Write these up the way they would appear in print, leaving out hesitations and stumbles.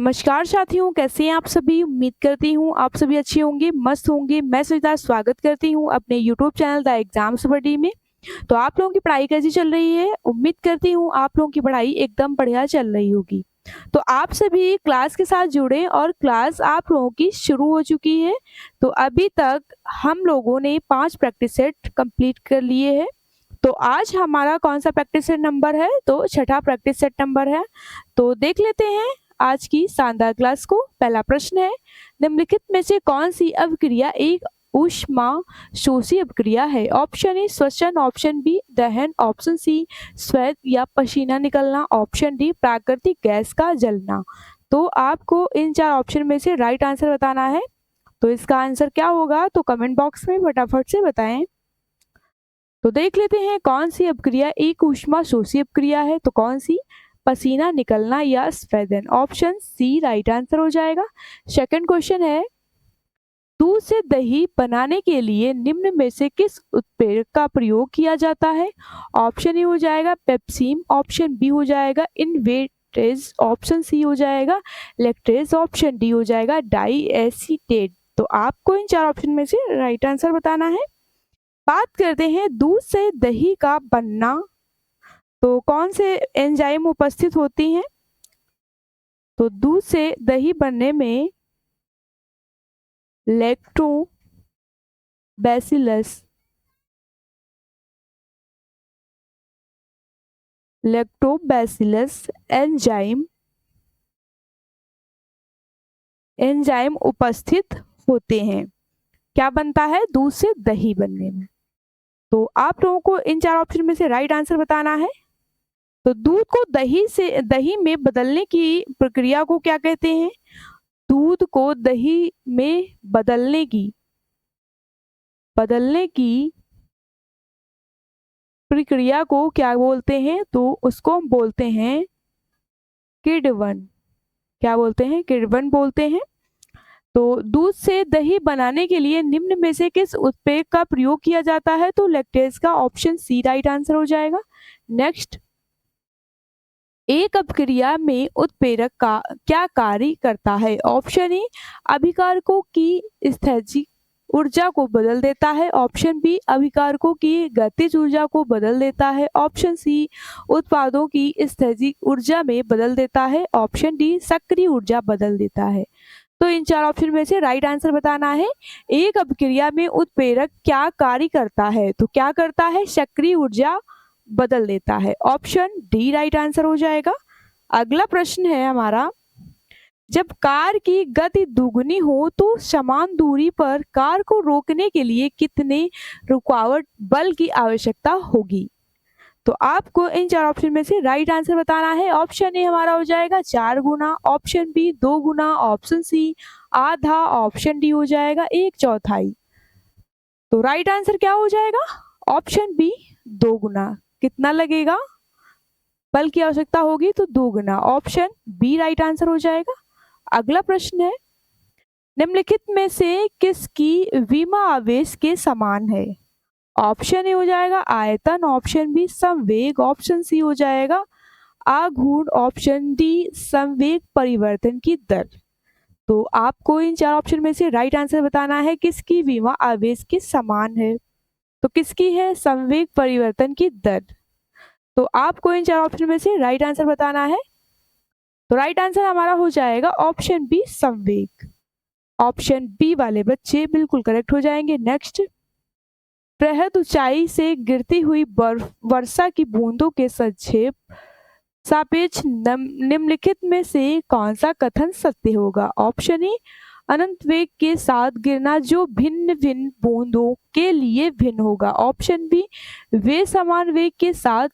नमस्कार साथियों, कैसे हैं आप सभी। उम्मीद करती हूँ आप सभी अच्छे होंगे, मस्त होंगे। मैं सुनीता स्वागत करती हूँ अपने यूट्यूब चैनल द एग्जाम सपटी में। तो आप लोगों की पढ़ाई कैसी चल रही है। उम्मीद करती हूँ आप लोगों की पढ़ाई एकदम बढ़िया चल रही होगी। तो आप सभी क्लास के साथ जुड़े और क्लास आप लोगों की शुरू हो चुकी है। तो अभी तक हम लोगों ने 5 प्रैक्टिस सेट कंप्लीट कर लिए हैं। तो आज हमारा कौन सा प्रैक्टिस सेट नंबर है, तो छठा प्रैक्टिस सेट नंबर है। तो देख लेते हैं आज की शानदार क्लास को। पहला प्रश्न है, निम्नलिखित में से कौन सी अभिक्रिया एक ऊष्मा शोषी अभिक्रिया है। ऑप्शन ए श्वसन, ऑप्शन बी दहन, ऑप्शन सी स्वेद या पसीना निकलना, ऑप्शन डी प्राकृतिक गैस का जलना। तो आपको इन 4 ऑप्शन में से राइट आंसर बताना है। तो इसका आंसर क्या होगा, तो कमेंट बॉक्स में फटाफट से बताएं। तो देख लेते हैं कौन सी अभिक्रिया एक ऊष्मा शोषी अभिक्रिया है। तो कौन सी, पसीना निकलना या स्वेदन। ऑप्शन सी राइट आंसर हो जाएगा। सेकंड क्वेश्चन है, दूध से दही बनाने के लिए निम्न में से किस उत्प्रेरक का प्रयोग किया जाता है। ऑप्शन ए हो जाएगा पेप्सिन, ऑप्शन बी हो जाएगा इनवेटेज, ऑप्शन सी हो जाएगा लैक्टेज, ऑप्शन डी हो जाएगा डाई एसीटेट। तो आपको इन 4 ऑप्शन में से राइट आंसर बताना है। बात करते हैं दूध से दही का बनना, तो कौन से एंजाइम उपस्थित होती हैं। तो दूध से दही बनने में लैक्टोबैसिलस एंजाइम उपस्थित होते हैं। क्या बनता है दूध से दही बनने में। तो आप लोगों को इन 4 ऑप्शन में से राइट आंसर बताना है। तो दूध को दही में बदलने की प्रक्रिया को क्या कहते हैं। दूध को दही में बदलने की प्रक्रिया को क्या बोलते हैं, तो उसको हम बोलते हैं किण्वन। क्या बोलते हैं, किण्वन बोलते हैं। तो दूध से दही बनाने के लिए निम्न में से किस उत्प्रेरक का प्रयोग किया जाता है। तो लैक्टेज का, ऑप्शन सी राइट आंसर हो जाएगा। नेक्स्ट, एक अभिक्रिया में उत्प्रेरक का क्या कार्य करता है। ऑप्शन ए अभिकारकों की स्थैतिक ऊर्जा को बदल देता है, ऑप्शन बी अभिकारकों की गतिज ऊर्जा को बदल देता है, ऑप्शन सी उत्पादों की स्थैतिक ऊर्जा में बदल देता है, ऑप्शन डी सक्रिय ऊर्जा बदल देता है। तो इन 4 ऑप्शन में से राइट आंसर बताना है। एक अभिक्रिया में उत्प्रेरक क्या कार्य करता है, तो क्या करता है, सक्रिय ऊर्जा बदल देता है। ऑप्शन डी राइट आंसर हो जाएगा। अगला प्रश्न है हमारा, जब कार की गति दुगनी हो तो समान दूरी पर कार को रोकने के लिए कितने रुकावट बल की आवश्यकता होगी। तो आपको इन 4 ऑप्शन में से राइट आंसर बताना है। ऑप्शन ए हमारा हो जाएगा 4 गुना, ऑप्शन बी 2 गुना, ऑप्शन सी आधा, ऑप्शन डी हो जाएगा 1/4। तो राइट आंसर क्या हो जाएगा, ऑप्शन बी 2 गुना। कितना लगेगा बल की आवश्यकता होगी, तो 2 गुना, ऑप्शन बी राइट आंसर हो जाएगा। अगला प्रश्न है, निम्नलिखित में से किसकी विमा आवेश के समान है। ऑप्शन ए हो जाएगा आयतन, ऑप्शन बी संवेग, ऑप्शन सी हो जाएगा आघूर्ण, ऑप्शन डी संवेग परिवर्तन की दर। तो आपको इन 4 ऑप्शन में से राइट आंसर बताना है किसकी विमा आवेश के समान है। तो किसकी है, संवेग परिवर्तन की दर। तो आपको इन 4 ऑप्शन में से राइट आंसर बताना है। तो राइट आंसर हमारा हो जाएगा ऑप्शन बी संवेग। ऑप्शन बी वाले बच्चे बिल्कुल करेक्ट हो जाएंगे। नेक्स्ट, बृहद ऊंचाई से गिरती हुई बर्फ वर्षा की बूंदों के संक्षेप सापेक्ष निम्नलिखित में से कौन सा कथन सत्य होगा। ऑप्शन ए अनंत वेग के साथ गिरना जो भिन्न भिन्न बूंदों के लिए भिन्न होगा, ऑप्शन बी वे समान वेग के साथ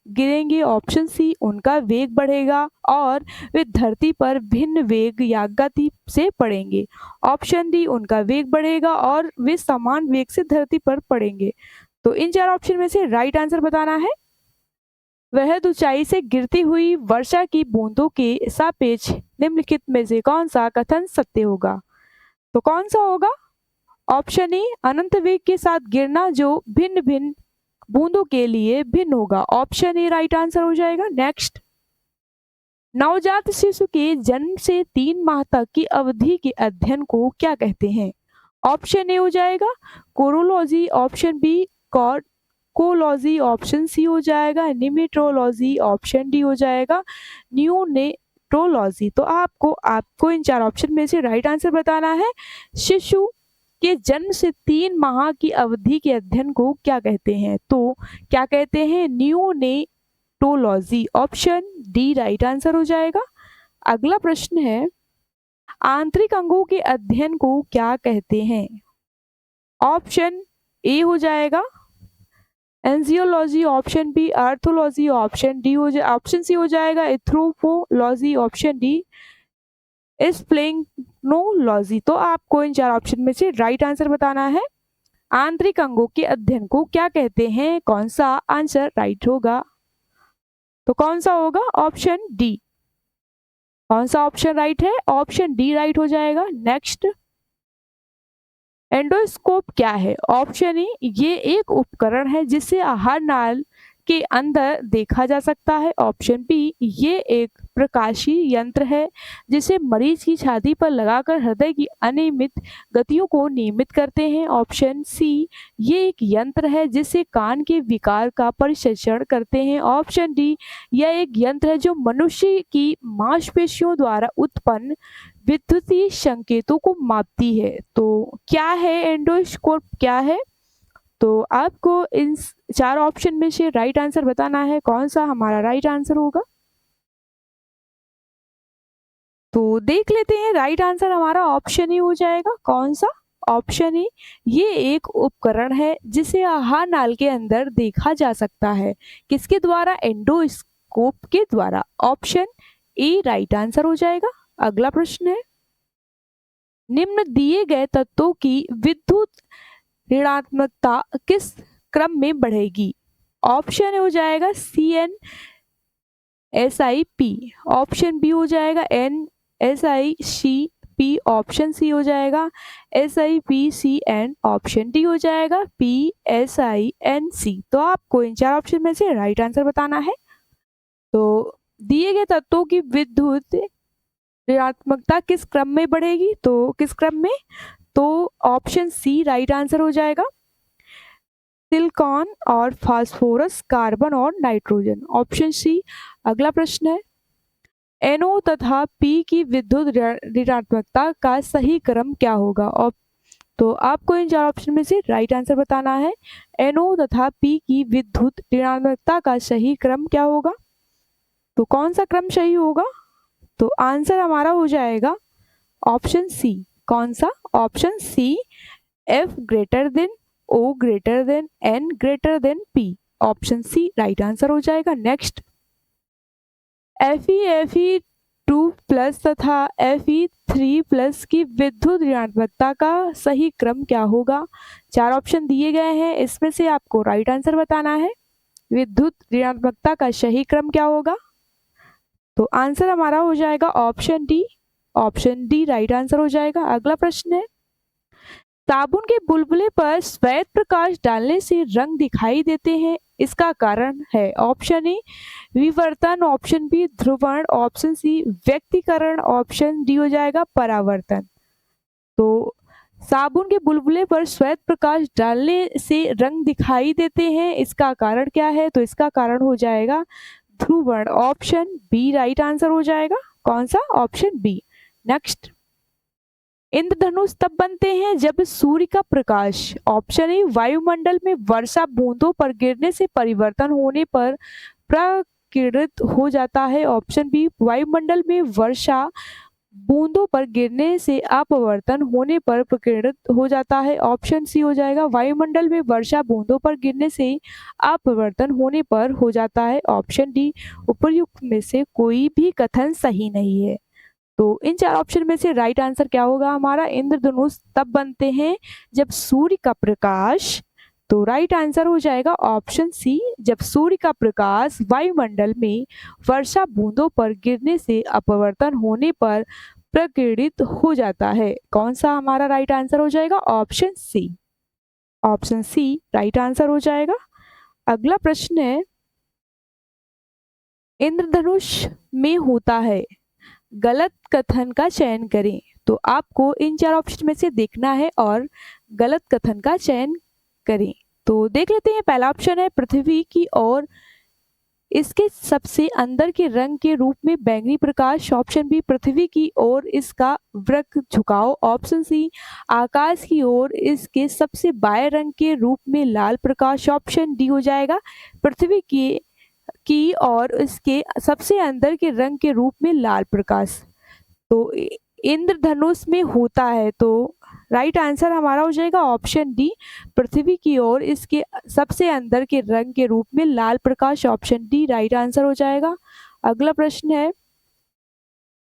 गिरेंगे, ऑप्शन सी उनका वेग बढ़ेगा और वे धरती पर भिन्न वेग या गति से पड़ेंगे, ऑप्शन डी उनका वेग बढ़ेगा और वे समान वेग से धरती पर पड़ेंगे। तो इन 4 ऑप्शन में से राइट आंसर बताना है। वह ऊंचाई से गिरती हुई वर्षा की बूंदों के सापेक्ष निम्नलिखित में से कौन सा कथन सत्य होगा। तो कौन सा होगा, ऑप्शन ए अनंत वेग के साथ गिरना जो भिन्न भिन्न बूंदों के लिए भिन्न होगा, ऑप्शन ए राइट आंसर हो जाएगा। नेक्स्ट, नवजात शिशु के जन्म से 3 माह तक की अवधि के अध्ययन को क्या कहते हैं? ऑप्शन ए हो जाएगा कोरोलॉजी, ऑप्शन बी कोलॉजी, ऑप्शन सी हो जाएगा निमेटोलॉजी, ऑप्शन डी हो जाएगा न्यूनेटोलॉजी। तो आपको इन 4 ऑप्शन में से राइट आंसर बताना है। शिशु के जन्म से 3 माह की अवधि के अध्ययन को क्या कहते हैं? तो क्या कहते हैं? न्यूनेटोलॉजी, ऑप्शन डी राइट आंसर हो जाएगा। अगला प्रश्न है, आंतरिक अंगों के अध्ययन को क्या कहते हैं? ऑप्शन ए हो जाएगा angiology, option B orthology, option option C हो जाएगा एथ्रोपोलॉजी, ऑप्शन डी स्प्लेनोलॉजी। तो आपको इन 4 ऑप्शन में से राइट आंसर बताना है। आंतरिक अंगों के अध्ययन को क्या कहते हैं? कौन सा आंसर राइट होगा? तो कौन सा होगा? Option D. कौन सा ऑप्शन राइट है? ऑप्शन डी राइट हो जाएगा। नेक्स्ट, एंडोस्कोप क्या है? ऑप्शन ए, ये एक उपकरण है जिसे आहार नाल के अंदर देखा जा सकता है। ऑप्शन बी, ये एक प्रकाशीय यंत्र है जिसे मरीज की छाती पर लगाकर हृदय की अनियमित गतियों को नियमित करते हैं। ऑप्शन सी, ये एक यंत्र है जिसे कान के विकार का परीक्षण करते हैं। ऑप्शन डी, यह एक यंत्र है जो मनुष्य की मांसपेशियों द्वारा उत्पन्न विद्युतीय संकेतों को मापती है। तो क्या है एंडोस्कोप, क्या है? तो आपको इन 4 ऑप्शन में से राइट आंसर बताना है। कौन सा हमारा राइट आंसर होगा? तो देख लेते हैं, राइट आंसर हमारा ऑप्शन ही हो जाएगा। कौन सा? ऑप्शन ए, ये एक उपकरण है जिसे आहार नाल के अंदर देखा जा सकता है। किसके द्वारा? एंडोस्कोप के द्वारा। ऑप्शन ए राइट आंसर हो जाएगा। अगला प्रश्न है, निम्न दिए गए तत्वों की विद्युत ऋणात्मकता किस क्रम में बढ़ेगी? ऑप्शन हो जाएगा CnSiP, ऑप्शन बी हो जाएगा NSiCp, ऑप्शन सी हो जाएगा SiPCn, ऑप्शन डी हो जाएगा PSiNc। तो आपको इन 4 ऑप्शन में से राइट आंसर बताना है। तो दिए गए तत्वों की विद्युत ऋणात्मकता किस क्रम में बढ़ेगी? तो किस क्रम में? तो ऑप्शन सी राइट आंसर हो जाएगा, सिलिकॉन और फास्फोरस, कार्बन और नाइट्रोजन, ऑप्शन सी। अगला प्रश्न है, NO तथा P की विद्युत ऋणात्मकता का सही क्रम क्या होगा? तो आपको इन 4 ऑप्शन में से राइट आंसर बताना है। NO तथा P की विद्युत ऋणात्मकता का सही क्रम क्या होगा? तो कौन सा क्रम सही होगा? तो आंसर हमारा हो जाएगा ऑप्शन सी। कौन सा? Option C, F greater than O greater than N greater than P, option C right answer हो जाएगा। नेक्स्ट, Fe2 प्लस तथा Fe3 प्लस की विद्युत ऋणात्मकता का सही क्रम क्या होगा? 4 ऑप्शन दिए गए हैं, इसमें से आपको राइट आंसर बताना है। विद्युत ऋणात्मकता का सही क्रम क्या होगा? तो आंसर हमारा हो जाएगा option D. Option D right answer हो जाएगा। अगला प्रश्न है, साबुन के बुलबुले पर श्वेत प्रकाश डालने से रंग दिखाई देते हैं, इसका कारण है? ऑप्शन ए विवर्तन, ऑप्शन बी ध्रुवण, ऑप्शन सी व्यक्तीकरण, ऑप्शन डी हो जाएगा परावर्तन। तो साबुन के बुलबुले पर श्वेत प्रकाश डालने से रंग दिखाई देते हैं, इसका कारण क्या है? तो इसका कारण हो जाएगा ध्रुवण, ऑप्शन बी राइट आंसर हो जाएगा। कौन सा? Option B. नेक्स्ट, इंद्रधनुष तब बनते हैं जब सूर्य का प्रकाश, ऑप्शन ए वायुमंडल में वर्षा बूंदों पर गिरने से परिवर्तन होने पर प्रकीर्णित हो जाता है, ऑप्शन बी वायुमंडल में वर्षा बूंदों पर गिरने से अपवर्तन होने पर प्रकीर्णित हो जाता है, ऑप्शन सी हो जाएगा वायुमंडल में वर्षा बूंदों पर गिरने से अपवर्तन होने पर हो जाता है, ऑप्शन डी उपर्युक्त में से कोई भी कथन सही नहीं है। तो इन 4 ऑप्शन में से राइट आंसर क्या होगा हमारा? इंद्रधनुष तब बनते हैं जब सूर्य का प्रकाश, तो राइट आंसर हो जाएगा ऑप्शन सी, जब सूर्य का प्रकाश वायुमंडल में वर्षा बूंदों पर गिरने से अपवर्तन होने पर प्रकीर्णित हो जाता है। कौन सा हमारा राइट आंसर हो जाएगा? Option C. Option C right answer हो जाएगा। अगला प्रश्न है, इंद्रधनुष में होता है, गलत कथन का चयन करें। तो आपको इन 4 ऑप्शन में से देखना है और गलत कथन का चयन करें। तो देख लेते हैं, पहला ऑप्शन है पृथ्वी की ओर इसके सबसे अंदर के रंग के रूप में बैंगनी प्रकाश। ऑप्शन बी पृथ्वी की ओर इसका वृक्क झुकाव। ऑप्शन सी आकाश की ओर इसके सबसे बाएं रंग के रूप में लाल प्रकाश। ऑप्शन डी हो जाएगा पृथ्वी की और इसके सबसे अंदर के रंग के रूप में लाल प्रकाश। तो इंद्रधनुष में होता है, तो राइट आंसर हमारा हो जाएगा ऑप्शन डी पृथ्वी की ओर इसके सबसे अंदर के रंग के रूप में लाल प्रकाश। ऑप्शन डी राइट आंसर हो जाएगा। अगला प्रश्न है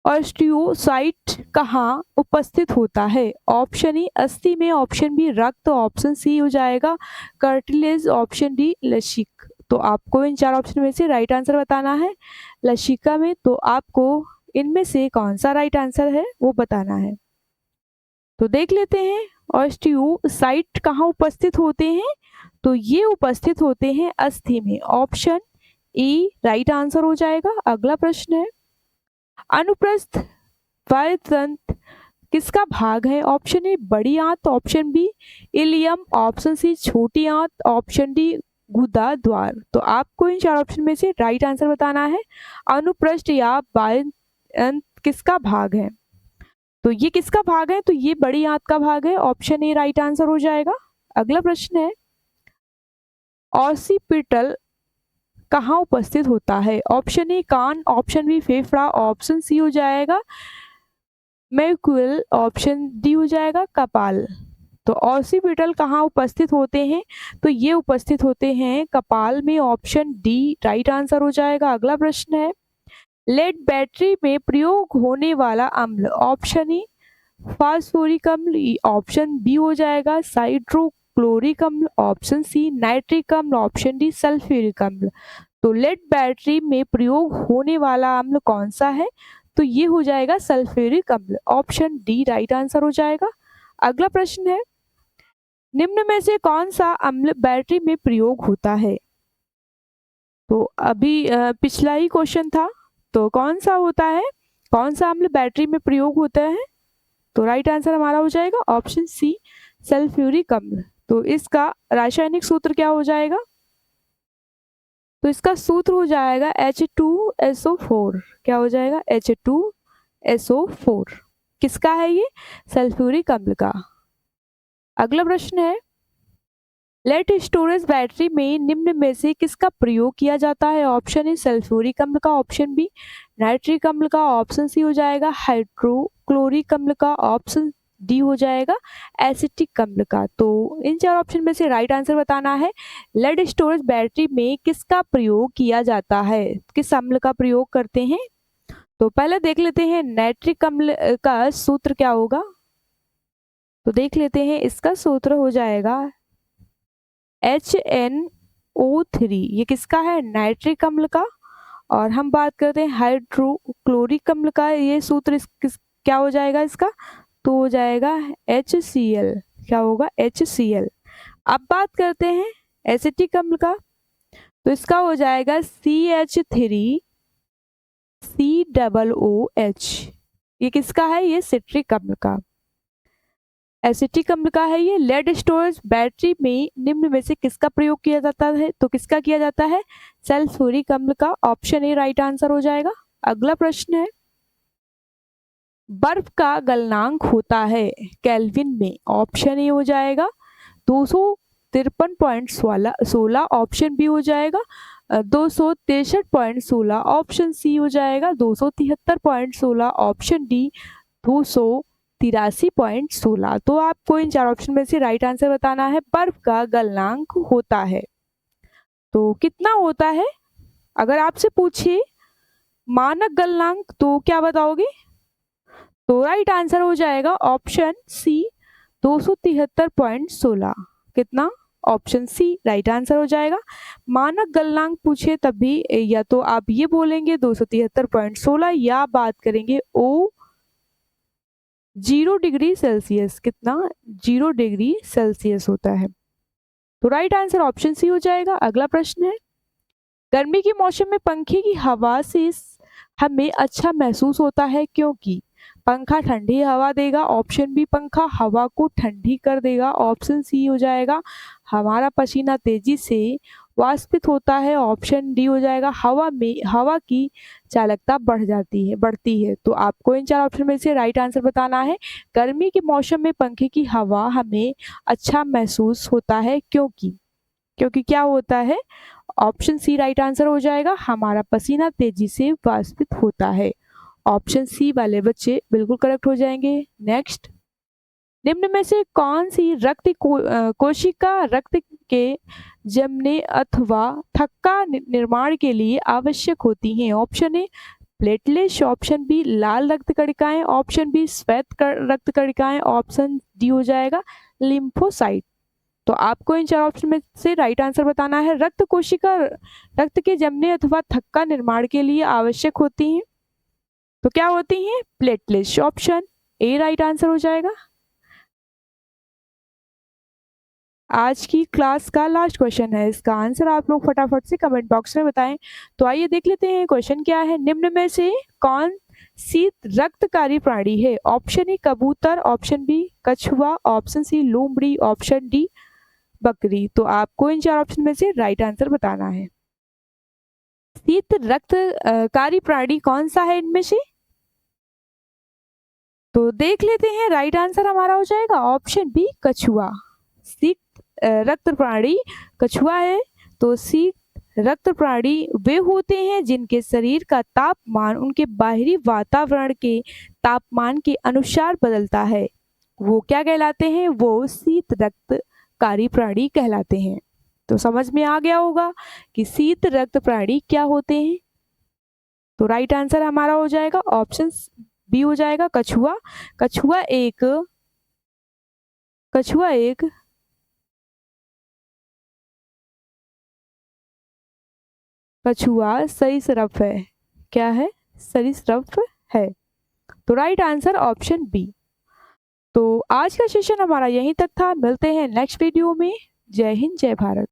ऑस्टियोसाइट कहाँ उपस्थित होता है? ऑप्शन ई अस्थि में। ऑप्शन बी रक्त। ऑप्शन सी हो जाएगा कार्टिलेज। Option D लसिक। तो आपको इन 4 ऑप्शन में से राइट आंसर बताना है। लसिका में, तो आपको इनमें से कौन सा राइट आंसर है वो बताना है। तो देख लेते हैं ऑस्टियोसाइट कहाँ उपस्थित होते हैं। तो ये उपस्थित होते हैं अस्थि में। ऑप्शन ई राइट आंसर हो जाएगा। अगला प्रश्न है अनुप्रस्थ वायुतंत्र किसका भाग है? ऑप्शन ए बड़ी आंत। Option B ileum. Option C छोटी आंत। ऑप्शन डी गुदा द्वार। तो आपको इन 4 ऑप्शन में से राइट आंसर बताना है। अनुप्रस्थ या वायुतंत्र किसका भाग है? तो ये किसका भाग है? तो ये बड़ी आंत का भाग है। ऑप्शन ए राइट आंसर हो जाएगा। अगला प्रश्न है ऑसिपिटल कहाँ उपस्थित होता है? ऑप्शन ए कान। ऑप्शन बी फेफड़ा। ऑप्शन सी हो जाएगा मैक्यूल। ऑप्शन डी हो जाएगा कपाल। तो ऑसिपिटल कहाँ उपस्थित होते हैं? तो ये उपस्थित होते हैं कपाल में। ऑप्शन डी राइट आंसर हो जाएगा। अगला प्रश्न है लेड बैटरी में प्रयोग होने वाला अम्ल। ऑप्शन ई फास्फोरिक अम्ल। ऑप्शन बी हो जाएगा हाइड्रोक्लोरिक अम्ल। ऑप्शन सी नाइट्रिक अम्ल। ऑप्शन डी सल्फ्यूरिक अम्ल। तो लेड बैटरी में प्रयोग होने वाला अम्ल कौन सा है? तो ये हो जाएगा सल्फ्यूरिक अम्ल। ऑप्शन डी राइट आंसर हो जाएगा। अगला प्रश्न है निम्न में से कौन सा अम्ल बैटरी में प्रयोग होता है? तो अभी पिछला ही क्वेश्चन था, तो कौन सा होता है, कौन सा अम्ल बैटरी में प्रयोग होता है? तो राइट आंसर हमारा हो जाएगा ऑप्शन सी सल्फ्यूरिक अम्ल। तो इसका रासायनिक सूत्र क्या हो जाएगा? तो इसका सूत्र हो जाएगा H2SO4। क्या हो जाएगा? H2SO4। किसका है ये? सल्फ्यूरिक अम्ल का। अगला प्रश्न है लेड स्टोरेज बैटरी में निम्न में से किसका प्रयोग किया जाता है? ऑप्शन ए सल्फ्यूरिक अम्ल का। ऑप्शन बी नाइट्रिक अम्ल का। ऑप्शन सी हो जाएगा हाइड्रोक्लोरिक अम्ल का। ऑप्शन डी हो जाएगा एसिटिक अम्ल का। तो इन 4 ऑप्शन में से राइट आंसर बताना है। लेड स्टोरेज बैटरी में किसका प्रयोग किया जाता है, किस अम्ल का प्रयोग करते हैं? तो पहले देख लेते हैं नाइट्रिक अम्ल का सूत्र क्या होगा। तो देख लेते हैं, इसका सूत्र हो जाएगा HNO3। ये किसका है? नाइट्रिक अम्ल का। और हम बात करते हैं हाइड्रोक्लोरिक अम्ल का। ये सूत्र क्या हो जाएगा इसका? तो हो जाएगा HCl। क्या होगा? HCl। अब बात करते हैं एसिटिक अम्ल का। तो इसका हो जाएगा CH3COOH। ये किसका है? ये सिट्रिक अम्ल का। एसिटिक अम्ल का है ये। लेड स्टोरेज बैटरी में निम्न में से किसका प्रयोग किया जाता है? तो किसका किया जाता है? सल्फ्यूरिक अम्ल का। ऑप्शन ए राइट आंसर हो जाएगा। अगला प्रश्न है बर्फ का गलनांक होता है केल्विन में। ऑप्शन ए हो जाएगा 253.16। ऑप्शन बी हो जाएगा 263.16। ऑप्शन सी हो जाएगा 273.16। Option D 283.16। तो आपको इन 4 ऑप्शन में से राइट आंसर बताना है। बर्फ का गलनांक होता है तो कितना होता है? अगर आपसे पूछे मानक गलनांक तो क्या बताओगे? तो राइट आंसर हो जाएगा ऑप्शन सी 273.16। कितना? ऑप्शन सी राइट आंसर हो जाएगा। मानक गलनांक पूछे तब भी या तो आप ये बोलेंगे 273.16 या बात करेंगे O 0 डिग्री सेल्सियस। कितना? 0 डिग्री सेल्सियस होता है। तो राइट आंसर ऑप्शन सी हो जाएगा। अगला प्रश्न है गर्मी के मौसम में पंखे की हवा से हमें अच्छा महसूस होता है क्योंकि पंखा ठंडी हवा देगा, ऑप्शन बी पंखा हवा को ठंडी कर देगा, ऑप्शन सी हो जाएगा हमारा पसीना तेजी से वाष्पित होता है, ऑप्शन डी हो जाएगा हवा की चालकता बढ़ती है। तो आपको इन 4 ऑप्शन में से राइट आंसर बताना है। गर्मी के मौसम में पंखे की हवा हमें अच्छा महसूस होता है क्योंकि क्या होता है, ऑप्शन सी राइट आंसर हो जाएगा हमारा पसीना तेजी से वाष्पित होता है। ऑप्शन सी वाले बच्चे बिल्कुल करेक्ट हो जाएंगे। नेक्स्ट, निम्न में से कौन सी कोशिका रक्त के जमने अथवा थक्का निर्माण के लिए आवश्यक होती हैं? Option A platelets, option B लाल रक्त कणिकाएं, ऑप्शन बी श्वेत रक्त कणिकाएं, ऑप्शन डी हो जाएगा लिम्फोसाइट। तो आपको इन 4 ऑप्शन में से राइट आंसर बताना है। रक्त कोशिका रक्त के जमने अथवा थक्का निर्माण के लिए आवश्यक होती हैं, तो क्या होती हैं? Platelets. Option A right answer हो जाएगा। आज की क्लास का लास्ट क्वेश्चन है, इसका आंसर आप लोग फटाफट से कमेंट बॉक्स में बताएं। तो आइए देख लेते हैं क्वेश्चन क्या है। निम्न में से कौन सी रक्तकारी प्राणी है? ऑप्शन ए कबूतर, ऑप्शन बी कछुआ, ऑप्शन सी लोमड़ी, ऑप्शन डी बकरी। तो आपको इन 4 ऑप्शन में से राइट आंसर बताना है। शीत रक्तकारी प्राणी कौन सा है इनमें से? तो देख लेते हैं, राइट आंसर हमारा हो जाएगा ऑप्शन बी कछुआ। शीत रक्त प्राणी कछुआ है। तो शीत रक्त प्राणी वे होते हैं जिनके शरीर का तापमान उनके बाहरी वातावरण के तापमान के अनुसार बदलता है, वो क्या कहलाते हैं? वो शीत रक्तकारी प्राणी कहलाते हैं। तो समझ में आ गया होगा कि शीत रक्त प्राणी क्या होते हैं। तो राइट आंसर हमारा हो जाएगा ऑप्शन बी हो जाएगा कछुआ। कछुआ सरीसृप है। क्या है? सरीसृप है। तो राइट आंसर ऑप्शन बी। तो आज का सेशन हमारा यहीं तक था, मिलते हैं नेक्स्ट वीडियो में। जय हिंद, जय भारत।